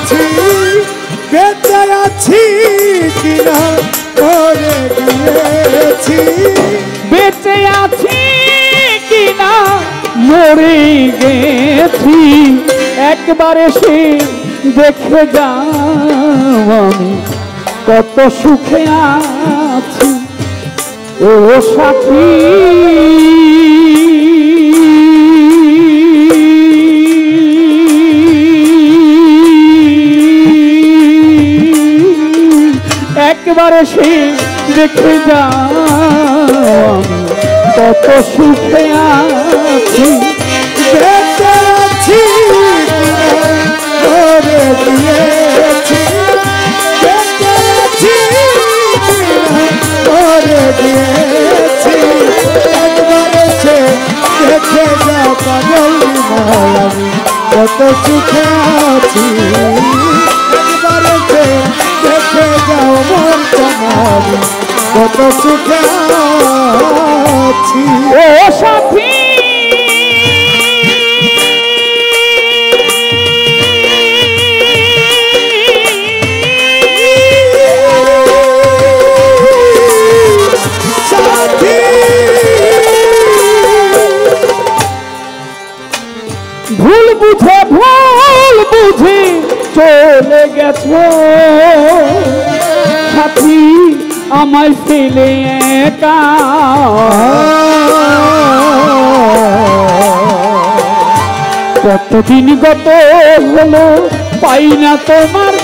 আছি বেঁচে আছি কিনা মরে গিয়েছি বেঁচে আছি কিনা মরে গেছি একবার এসে দেখে যাও আমি কত সুখে আছি ও সাথী একবার এসে দেখে যাও কত সুখে আছি বেঁচে আছি মরে গিয়েছি বেঁচে আছি মরে গিয়েছি একবার এসে দেখে যাও পাগল আমি কত সুখে আছি একবার এসে দেখে যাও মন জানাবি কত সুখে আছি ও সাথী ভুল বুঝে চলে গেছো সাথী আমায় ফেলে একা কতদিন গত হলো পাই না তোমার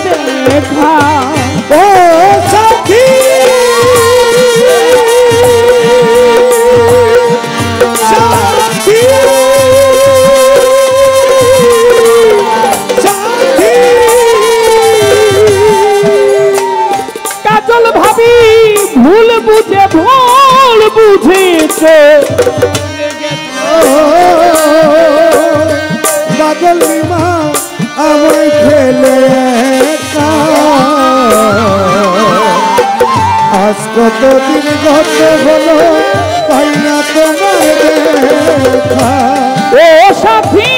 দেখা ও সাথী কাজল ভাবি ভুল বুঝেছে বাদল মা আমায় ফেলে আজ কতদিন গত হলো পাই না তোমার দেখা ও সাথী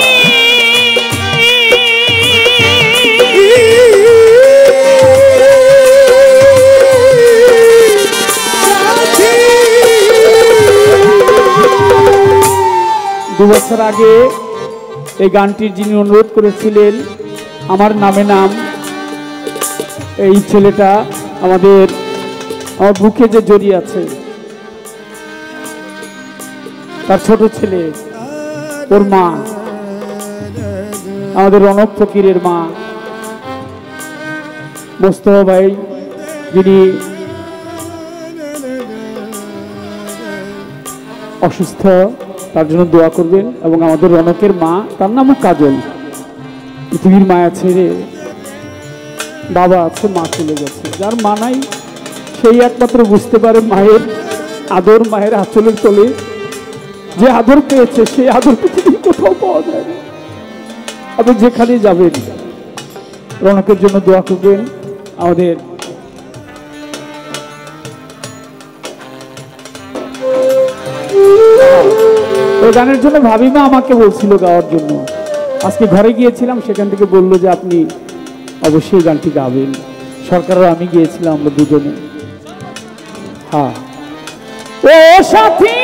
দুবছর আগে এই গানটির যিনি অনুরোধ করেছিলেন আমার নামে নাম এই ছেলেটা আমার বুকে যে জড়িয়ে আছে তার ছোট ছেলে ওর মা আমাদের রনক ফকিরের মা মোস্তফা ভাই যিনি অসুস্থ তার জন্য দোয়া করবেন এবং আমাদের রনকের মা তার নামও কাজল পৃথিবীর মায়া ছেড়ে বাবা আছে মা চলে গেছে যার মা নাই সেই একমাত্র বুঝতে পারে মায়ের আদর মায়ের আঁচলের তলে যে আদর পেয়েছে সেই আদর পৃথিবীর কোথাও পাওয়া যায় না আপনি যেখানে যাবেন রনকের জন্য দোয়া করবেন আমাদের ওই গানের জন্য ভাবিমা আমাকে বলছিল গাওয়ার জন্য আজকে ঘরে গিয়েছিলাম সেখান থেকে বললো যে আপনি অবশ্যই গানটি গাবেন সরকারও আমি গিয়েছিলাম আমরা দুজনে হ্যাঁ ও সাথী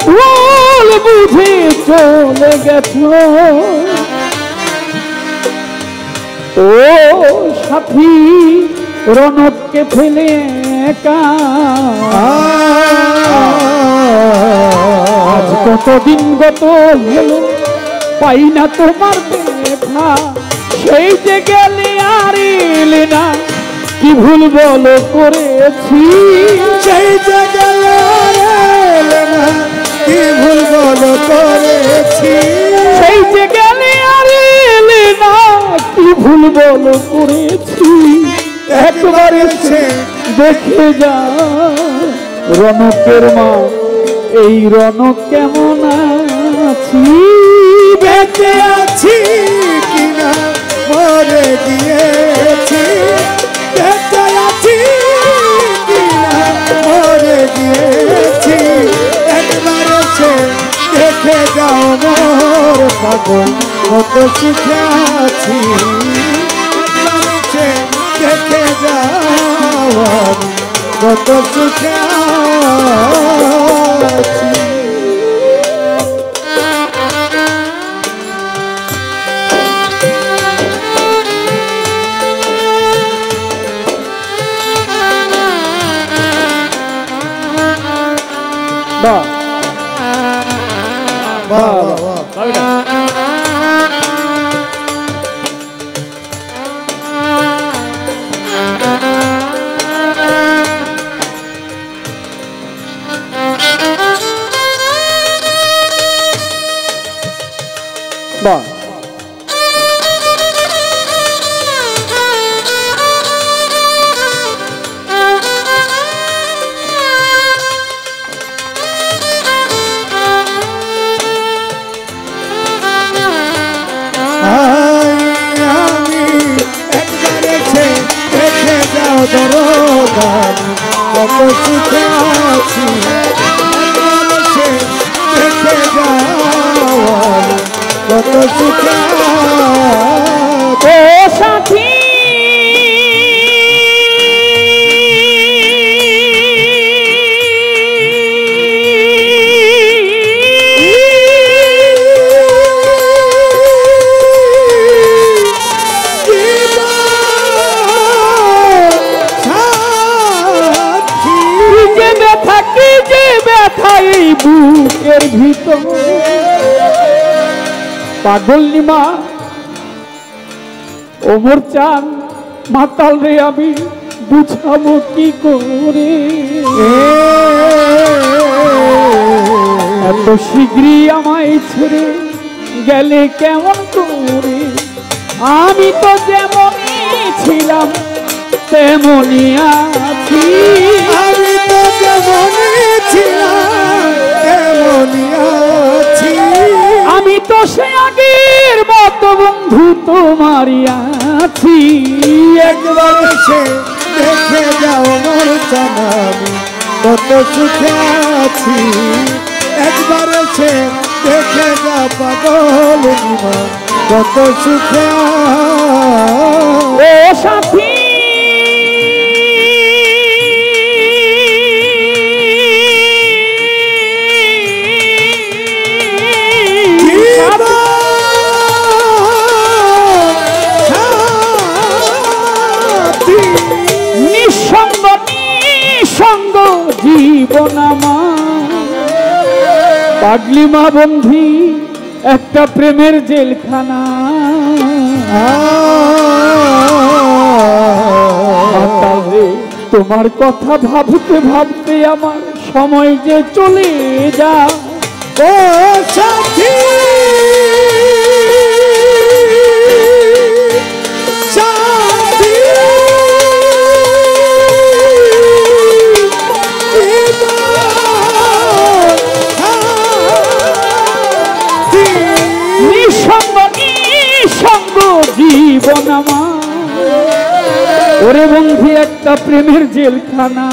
ভুল বুঝে চলে গেছো ও সাথী রনককে ফেলে একা আজ কতদিন গত হলো পাই না তোমার দেখা সেই যে গেলে আর এলে না কি ভুল বলো করেছি সেই যে গেলে আর এলে না কি ভুল বলো করেছি সেই যে গেলে আর এলে না কি ভুল বলো করেছি একবার এসে দেখে যা রনকের মা এই রনক কেমন আছি বেঁচে পাগল কত সুখে আছি মানুষে দেখে যাওয়ার কত সুখে আছি বাহ বাহ বাহ বাহ কত সুখে আছি মানুষে দেখে যাওয়ার কত সুখে ও সাথী বুকের ভিতর পাগল নিমা ওমর চান মাতাল রে আমি বুঝাবো কি করে এত শীঘ্রই আমায় ছেড়ে গেলে কেমন করে আমি তো যেমনই ছিলাম তেমনই আছি আমি তো যেমনই ছিলাম তেমনই আছি আমি তো সে আগের মতো বন্ধু তোমারই আছি একবার সে দেখে যাও মোর জানাবি কত সুখে আছি একবার সে দেখে যাও পাগল নিমা কত সুখে ও সাথী নিঃসঙ্গ নিঃসঙ্গ জীবন আমার পাগলি মা বন্ধি একটা প্রেমের জেলখানা তোমার কথা ভাবতে ভাবতে আমার সময় যে চলে যা ও সাথী সাথী নিঃসঙ্গ নিঃসঙ্গ জীবন আমার ওরে বন্ধু একটা প্রেমের জেলখানা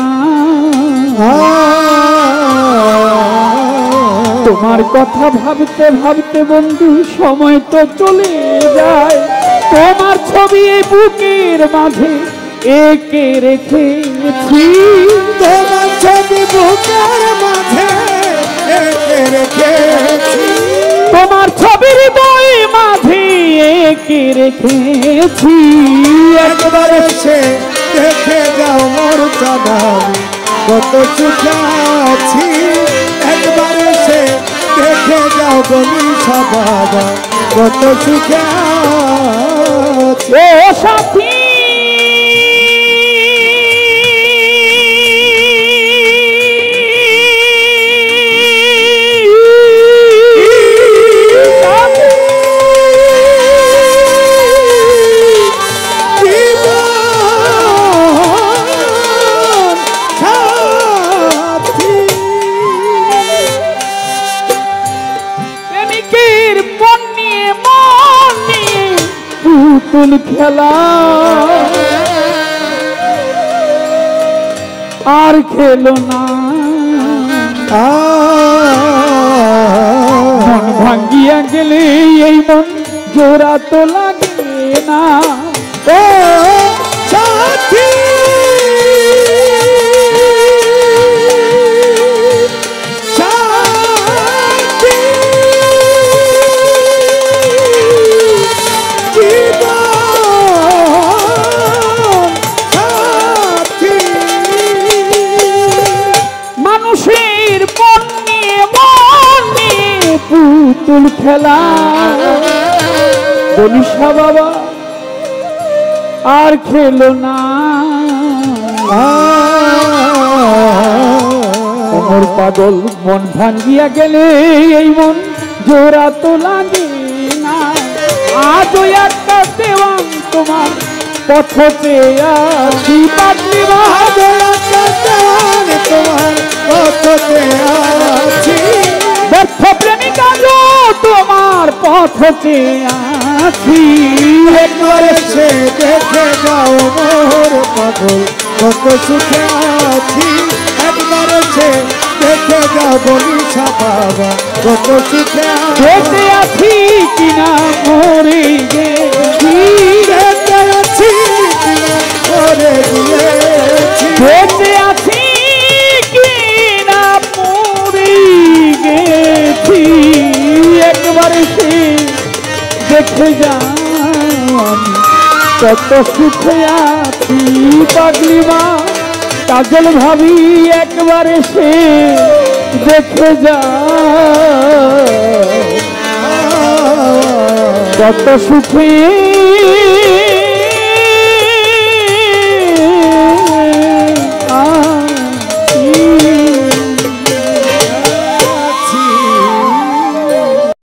তোমার কথা ভাবতে ভাবতে বন্ধু সময় তো চলে যায় তোমার ছবি এই বুকের মাঝে এঁকে রেখেছি তোমার ছবি বুকের মাঝে এঁকে রেখেছি তোমার ছবি হৃদয় মাঝে এঁকে রেখেছি একবার সে দেখে যাও মোর জানাবি কত সুখে আছি একবার সে দেখে যাও বনিশা বাবা কত সুখে আছি ও সাথী পুতুল খেলা আর খেলো না মন ভাঙ্গিয়া গেলে এই মন জোড়া তো লাগে না। ও সাথী সাথী জীবন সাথী মানুষের মন নিয়ে পুতুল খেলা বনিশা বাবা আর খেলো না। অমর পাগল মন ভাঙ্গিয়া গেলে এই মন জোড়া তো লাগে না। আজও একটা দেওয়ান তোমার পথতে আছি পাগলি মা। তোমার পথে আছি ব্যর্থ প্রেমিকা গো তোমার পথতে আছি। একবার এসে দেখে যাও মোর পাগল কত সুখে আছি। একবার এসে দেখে যাও বনিশা বাবা কত সুখে বেঁচে আছি কিনা মরে গেছি। বেঁচে আছি কিনা মরে গিয়েছি। বেঁচে আছি কিনা মরে গেছি। একবার এসে দেখে যান কত সুখে আছি পাগলি মা। কাজল ভাবি একবার এসে দেখে যান কত সুখে